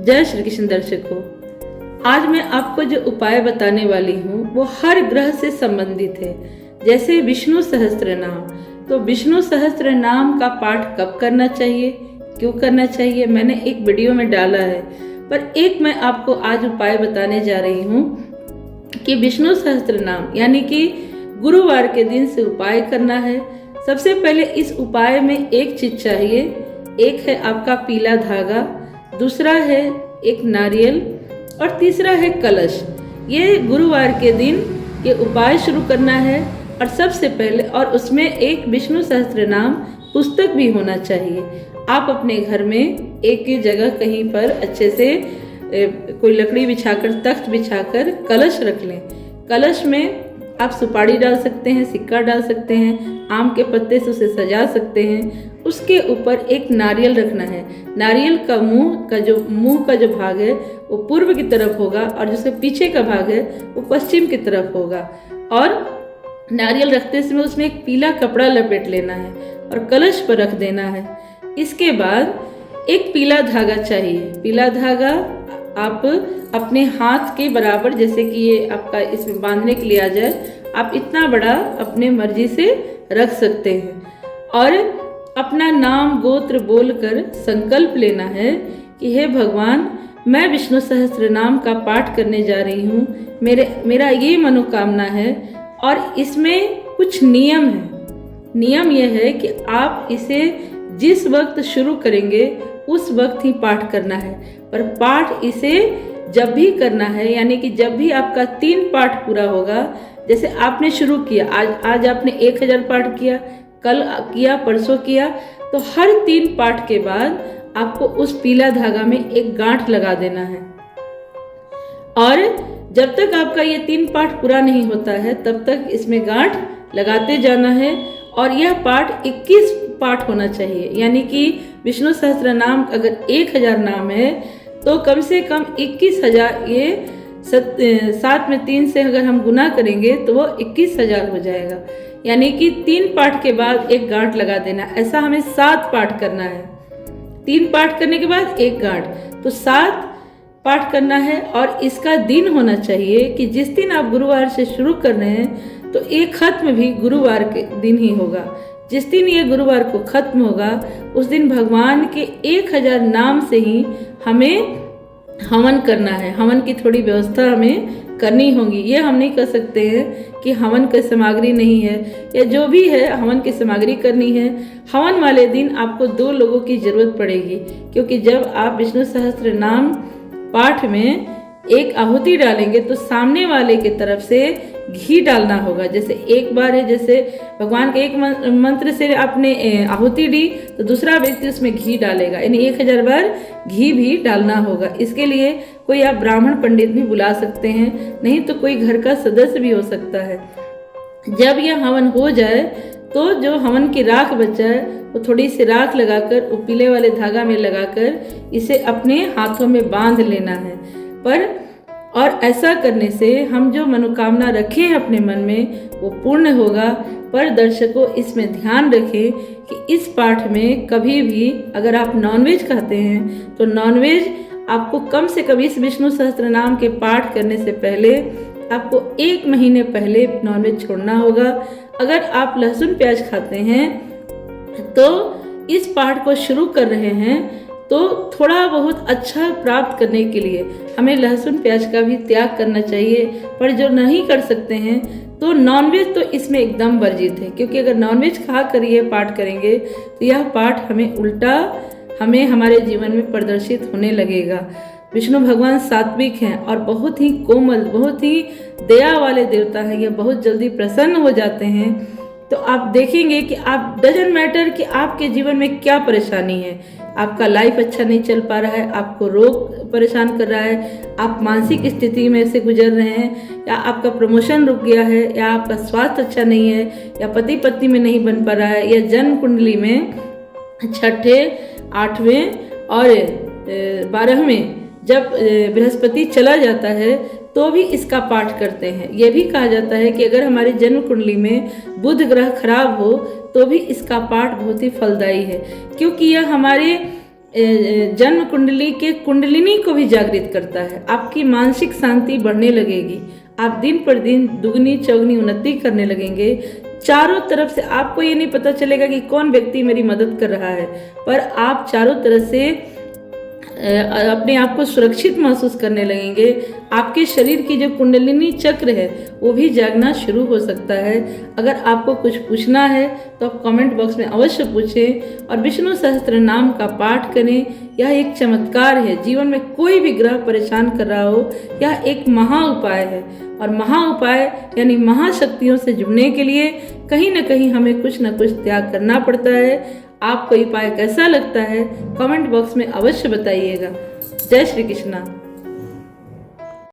जय श्री कृष्ण दर्शकों, आज मैं आपको जो उपाय बताने वाली हूँ वो हर ग्रह से संबंधित है। जैसे विष्णु सहस्त्र नाम, तो विष्णु सहस्त्र नाम का पाठ कब करना चाहिए, क्यों करना चाहिए, मैंने एक वीडियो में डाला है। पर एक मैं आपको आज उपाय बताने जा रही हूँ कि विष्णु सहस्त्र नाम यानी कि गुरुवार के दिन से उपाय करना है। सबसे पहले इस उपाय में एक चीज चाहिए, एक है आपका पीला धागा, दूसरा है एक नारियल और तीसरा है कलश। ये गुरुवार के दिन ये उपाय शुरू करना है और सबसे पहले और उसमें एक विष्णु सहस्त्र नाम पुस्तक भी होना चाहिए। आप अपने घर में एक ही जगह कहीं पर अच्छे से कोई लकड़ी बिछाकर, तख्त बिछाकर कलश रख लें। कलश में आप सुपारी डाल सकते हैं, सिक्का डाल सकते हैं, आम के पत्ते से उसे सजा सकते हैं। उसके ऊपर एक नारियल रखना है। नारियल का मुंह का जो भाग है वो पूर्व की तरफ होगा और जिसके पीछे का भाग है वो पश्चिम की तरफ होगा। और नारियल रखते समय उसमें एक पीला कपड़ा लपेट लेना है और कलश पर रख देना है। इसके बाद एक पीला धागा चाहिए। पीला धागा आप अपने हाथ के बराबर, जैसे कि ये आपका इसमें बांधने के लिए आ जाए, आप इतना बड़ा अपने मर्जी से रख सकते हैं और अपना नाम गोत्र बोलकर संकल्प लेना है कि हे भगवान, मैं विष्णु सहस्त्र नाम का पाठ करने जा रही हूँ। मेरा ये मनोकामना है और इसमें कुछ नियम है। नियम यह है कि आप इसे जिस वक्त शुरू करेंगे उस वक्त ही पाठ करना है, पर पाठ इसे जब भी करना है, यानी कि जब भी आपका 3 पाठ पूरा होगा। जैसे आपने शुरू किया, आज आपने 1000 पाठ किया, कल किया, परसों किया, तो हर 3 पाठ के बाद आपको उस पीला धागा में एक गांठ लगा देना है। और जब तक आपका ये 3 पाठ पूरा नहीं होता है तब तक इसमें गांठ लगाते जाना है। और यह पाठ 21 पाठ होना चाहिए, यानी कि विष्णु सहस्त्र नाम अगर 1000 नाम है तो कम से कम 21,000, ये 7 में 3 से अगर हम गुना करेंगे तो वो 21,000 हो जाएगा। यानी कि 3 पाठ के बाद एक गांठ लगा देना। ऐसा हमें 7 पाठ करना है। 3 पाठ करने के बाद एक गांठ, तो 7 पाठ करना है। और इसका दिन होना चाहिए कि जिस दिन आप गुरुवार से शुरू कर रहे हैं तो ये खत्म भी गुरुवार के दिन ही होगा। जिस दिन ये गुरुवार को खत्म होगा उस दिन भगवान के 1000 नाम से ही हमें हवन करना है। हवन की थोड़ी व्यवस्था हमें करनी होगी। ये हम नहीं कर सकते हैं कि हवन की सामग्री नहीं है, या जो भी है हवन की सामग्री करनी है। हवन वाले दिन आपको 2 लोगों की जरूरत पड़ेगी, क्योंकि जब आप विष्णु सहस्त्र नाम पाठ में एक आहुति डालेंगे तो सामने वाले की तरफ से घी डालना होगा। जैसे एक बार है, जैसे भगवान के एक मंत्र से आपने आहुति दी तो दूसरा व्यक्ति उसमें घी डालेगा, यानी 1000 बार घी भी डालना होगा। इसके लिए कोई आप ब्राह्मण पंडित भी बुला सकते हैं, नहीं तो कोई घर का सदस्य भी हो सकता है। जब यह हवन हो जाए तो जो हवन की राख बचा है वो थोड़ी सी राख लगाकर वो पीले वाले धागा में लगाकर इसे अपने हाथों में बांध लेना है। और ऐसा करने से हम जो मनोकामना रखें हैं अपने मन में वो पूर्ण होगा। पर दर्शकों, इसमें ध्यान रखें कि इस पाठ में कभी भी अगर आप नॉनवेज खाते हैं तो नॉनवेज आपको कम से कम इस विष्णु सहस्त्र नाम के पाठ करने से पहले आपको 1 महीने पहले नॉनवेज छोड़ना होगा। अगर आप लहसुन प्याज खाते हैं तो इस पाठ को शुरू कर रहे हैं तो थोड़ा बहुत अच्छा प्राप्त करने के लिए हमें लहसुन प्याज का भी त्याग करना चाहिए। पर जो नहीं कर सकते हैं तो नॉनवेज तो इसमें एकदम वर्जित है, क्योंकि अगर नॉनवेज खा कर ये पाठ करेंगे तो यह पाठ हमें उल्टा हमारे जीवन में प्रदर्शित होने लगेगा। विष्णु भगवान सात्विक हैं और बहुत ही कोमल, बहुत ही दया वाले देवता हैं। यह बहुत जल्दी प्रसन्न हो जाते हैं। तो आप देखेंगे कि आप डजंट मैटर कि आपके जीवन में क्या परेशानी है, आपका लाइफ अच्छा नहीं चल पा रहा है, आपको रोग परेशान कर रहा है, आप मानसिक स्थिति में से गुजर रहे हैं, या आपका प्रमोशन रुक गया है, या आपका स्वास्थ्य अच्छा नहीं है, या पति पत्नी में नहीं बन पा रहा है, या जन्म कुंडली में 6ठे, 8वें और 12वें जब बृहस्पति चला जाता है तो भी इसका पाठ करते हैं। यह भी कहा जाता है कि अगर हमारी जन्म कुंडली में बुध ग्रह खराब हो तो भी इसका पाठ बहुत ही फलदायी है, क्योंकि यह हमारे जन्म कुंडली के कुंडलिनी को भी जागृत करता है। आपकी मानसिक शांति बढ़ने लगेगी, आप दिन पर दिन दुगनी चौगनी उन्नति करने लगेंगे। चारों तरफ से आपको ये नहीं पता चलेगा कि कौन व्यक्ति मेरी मदद कर रहा है, पर आप चारों तरफ से अपने आप को सुरक्षित महसूस करने लगेंगे। आपके शरीर की जो कुंडलिनी चक्र है वो भी जागना शुरू हो सकता है। अगर आपको कुछ पूछना है तो आप कमेंट बॉक्स में अवश्य पूछें और विष्णु सहस्त्र नाम का पाठ करें। यह एक चमत्कार है। जीवन में कोई भी ग्रह परेशान कर रहा हो, यह एक महा उपाय है। और महा उपाय यानी महाशक्तियों से जुड़ने के लिए कहीं ना कहीं हमें कुछ न कुछ त्याग करना पड़ता है। आपको उपाय कैसा लगता है कमेंट बॉक्स में अवश्य बताइएगा। जय श्री कृष्णा।